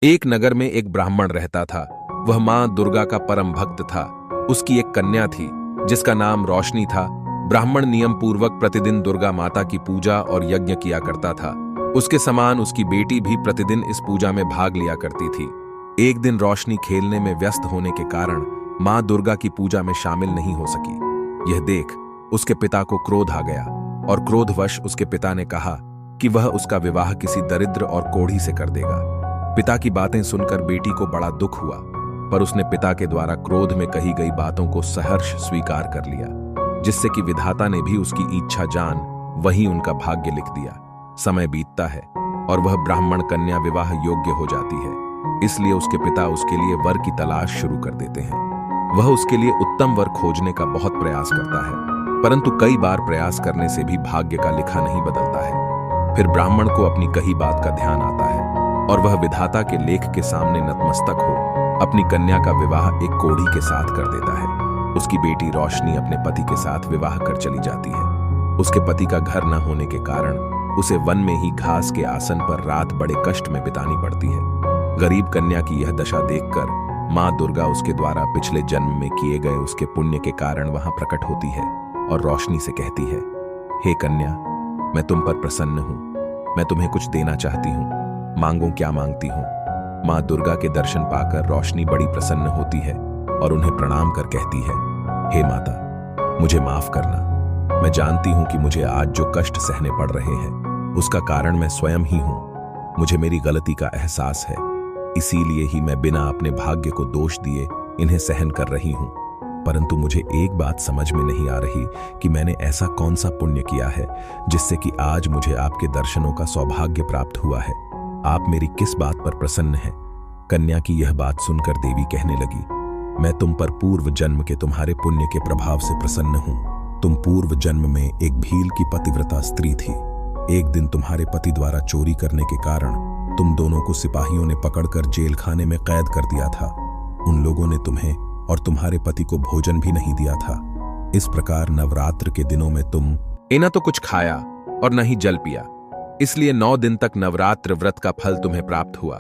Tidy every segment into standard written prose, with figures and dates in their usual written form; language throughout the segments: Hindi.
एक नगर में एक ब्राह्मण रहता था। वह मां दुर्गा का परम भक्त था। उसकी एक कन्या थी जिसका नाम रोशनी था। ब्राह्मण नियम पूर्वक प्रतिदिन दुर्गा माता की पूजा और यज्ञ किया करता था। उसके समान उसकी बेटी भी प्रतिदिन इस पूजा में भाग लिया करती थी। एक दिन रोशनी खेलने में व्यस्त होने के कारण मां दुर्गा की पूजा में शामिल नहीं हो सकी। यह देख उसके पिता को क्रोध आ गया और क्रोधवश उसके पिता ने कहा कि वह उसका विवाह किसी दरिद्र और कोढ़ी से कर देगा। पिता की बातें सुनकर बेटी को बड़ा दुख हुआ, पर उसने पिता के द्वारा क्रोध में कही गई बातों को सहर्ष स्वीकार कर लिया, जिससे कि विधाता ने भी उसकी इच्छा जान वही उनका भाग्य लिख दिया। समय बीतता है और वह ब्राह्मण कन्या विवाह योग्य हो जाती है, इसलिए उसके पिता उसके लिए वर की तलाश शुरू कर देते हैं। वह उसके लिए उत्तम वर खोजने का बहुत प्रयास करता है, परंतु कई बार प्रयास करने से भी भाग्य का लिखा नहीं बदलता है। फिर ब्राह्मण को अपनी कही बात का ध्यान आता है और वह विधाता के लेख के सामने नतमस्तक हो अपनी कन्या का विवाह एक कोढ़ी के साथ कर देता है। उसकी बेटी रोशनी अपने पति के साथ विवाह कर चली जाती है। उसके पति का घर न होने के कारण उसे वन में ही घास के आसन पर रात बड़े कष्ट में बितानी पड़ती है। गरीब कन्या की यह दशा देखकर मां दुर्गा उसके द्वारा पिछले जन्म में किए गए उसके पुण्य के कारण वहां प्रकट होती है और रोशनी से कहती है, हे कन्या, मैं तुम पर प्रसन्न हूं। मैं तुम्हें कुछ देना चाहती हूं, मांगो क्या मांगती हूं। मां दुर्गा के दर्शन पाकर रोशनी बड़ी प्रसन्न होती है और उन्हें प्रणाम कर कहती है, हे माता, मुझे माफ करना। मैं जानती हूं कि मुझे आज जो कष्ट सहने पड़ रहे हैं उसका कारण मैं स्वयं ही हूं। मुझे मेरी गलती का एहसास है, इसीलिए ही मैं बिना अपने भाग्य को दोष दिए इन्हें सहन कर रही हूं। परंतु मुझे एक बात समझ में नहीं आ रही कि मैंने ऐसा कौन सा पुण्य किया है जिससे कि आज मुझे आपके दर्शनों का सौभाग्य प्राप्त हुआ है। आप मेरी किस बात पर प्रसन्न हैं? कन्या की यह बात सुनकर देवी कहने लगी, मैं तुम पर पूर्व जन्म के तुम्हारे पुण्य के प्रभाव से प्रसन्न हूं। तुम पूर्व जन्म में एक भील की पतिव्रता स्त्री थी। एक दिन तुम्हारे पति द्वारा चोरी करने के कारण तुम दोनों को सिपाहियों ने पकड़कर जेल खाने में कैद कर दिया था। उन लोगों ने तुम्हें और तुम्हारे पति को भोजन भी नहीं दिया था। इस प्रकार नवरात्र के दिनों में तुम न तो कुछ खाया और न ही जल पिया, इसलिए 9 दिन तक नवरात्र व्रत का फल तुम्हें प्राप्त हुआ।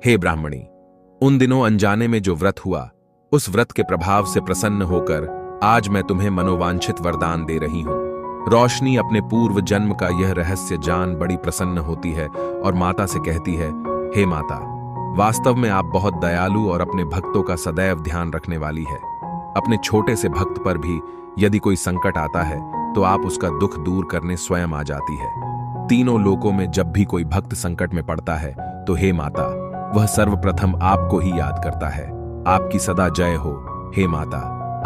हे ब्राह्मणी, उन दिनों अनजाने में जो व्रत हुआ उस व्रत के प्रभाव से प्रसन्न होकर आज मैं तुम्हें मनोवांछित वरदान दे रही हूं। रोशनी अपने पूर्व जन्म का यह रहस्य जान बड़ी प्रसन्न होती है और माता से कहती है, हे माता, वास्तव में आप बहुत दयालु और अपने भक्तों का सदैव ध्यान रखने वाली है। अपने छोटे से भक्त पर भी यदि कोई संकट आता है तो आप उसका दुख दूर करने स्वयं आ जाती है। तीनों लोकों में जब भी कोई भक्त संकट में पड़ता है तो हे माता, वह सर्वप्रथम आपको ही याद करता है। आपकी सदा जय हो। हे माता,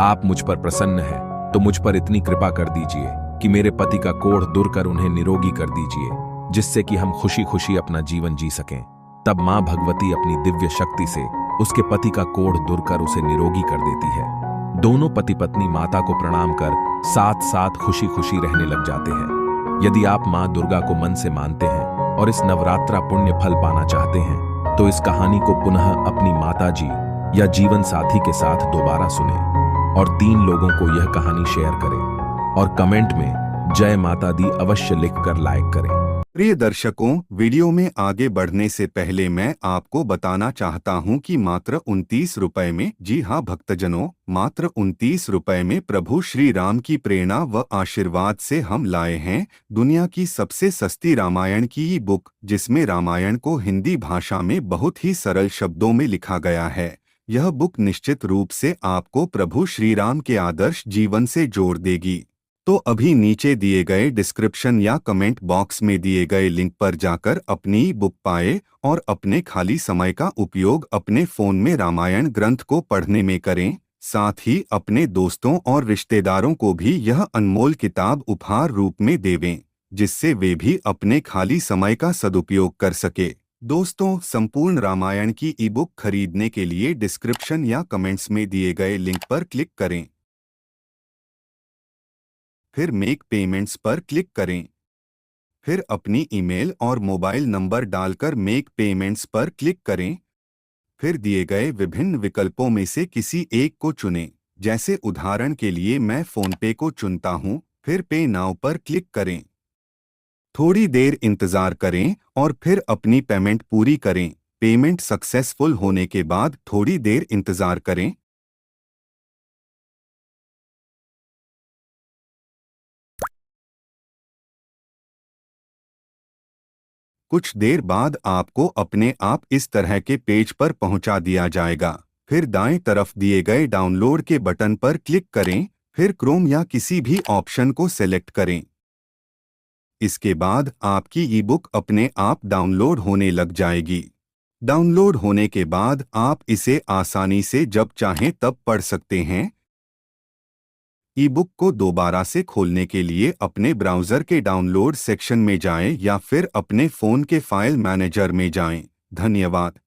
आप मुझ पर प्रसन्न हैं तो मुझ पर इतनी कृपा कर दीजिए कि मेरे पति का कोढ़ दूर कर उन्हें निरोगी कर दीजिए, जिससे कि हम खुशी खुशी अपना जीवन जी सकें। तब मां भगवती अपनी दिव्य शक्ति से उसके पति का कोढ़ दूर कर उसे निरोगी कर देती है। दोनों पति पत्नी माता को प्रणाम कर साथ साथ खुशी खुशी रहने लग जाते हैं। यदि आप मां दुर्गा को मन से मानते हैं और इस नवरात्रा पुण्य फल पाना चाहते हैं तो इस कहानी को पुनः अपनी माता जी या जीवन साथी के साथ दोबारा सुने और 3 लोगों को यह कहानी शेयर करें और कमेंट में जय माता दी अवश्य लिखकर लाइक करें। प्रिय दर्शकों, वीडियो में आगे बढ़ने से पहले मैं आपको बताना चाहता हूं कि मात्र 29 रुपए में, जी हाँ भक्तजनों, मात्र 29 रुपए में प्रभु श्री राम की प्रेरणा व आशीर्वाद से हम लाए हैं दुनिया की सबसे सस्ती रामायण की ई बुक, जिसमें रामायण को हिंदी भाषा में बहुत ही सरल शब्दों में लिखा गया है। यह बुक निश्चित रूप से आपको प्रभु श्री राम के आदर्श जीवन से जोड़ देगी। तो अभी नीचे दिए गए डिस्क्रिप्शन या कमेंट बॉक्स में दिए गए लिंक पर जाकर अपनी बुक पाए और अपने खाली समय का उपयोग अपने फोन में रामायण ग्रंथ को पढ़ने में करें। साथ ही अपने दोस्तों और रिश्तेदारों को भी यह अनमोल किताब उपहार रूप में देवें, जिससे वे भी अपने खाली समय का सदुपयोग कर सके। दोस्तों, संपूर्ण रामायण की ई बुक खरीदने के लिए डिस्क्रिप्शन या कमेंट्स में दिए गए लिंक पर क्लिक करें, फिर मेक पेमेंट्स पर क्लिक करें, फिर अपनी ईमेल और मोबाइल नंबर डालकर मेक पेमेंट्स पर क्लिक करें, फिर दिए गए विभिन्न विकल्पों में से किसी एक को चुनें। जैसे उदाहरण के लिए मैं फोनपे को चुनता हूं, फिर पे नाउ पर क्लिक करें। थोड़ी देर इंतजार करें और फिर अपनी पेमेंट पूरी करें। पेमेंट सक्सेसफुल होने के बाद थोड़ी देर इंतजार करें। कुछ देर बाद आपको अपने आप इस तरह के पेज पर पहुंचा दिया जाएगा। फिर दाएं तरफ दिए गए डाउनलोड के बटन पर क्लिक करें, फिर क्रोम या किसी भी ऑप्शन को सेलेक्ट करें। इसके बाद आपकी ई बुक अपने आप डाउनलोड होने लग जाएगी। डाउनलोड होने के बाद आप इसे आसानी से जब चाहें तब पढ़ सकते हैं। ई बुक को दोबारा से खोलने के लिए अपने ब्राउज़र के डाउनलोड सेक्शन में जाएं या फिर अपने फ़ोन के फाइल मैनेजर में जाएं। धन्यवाद।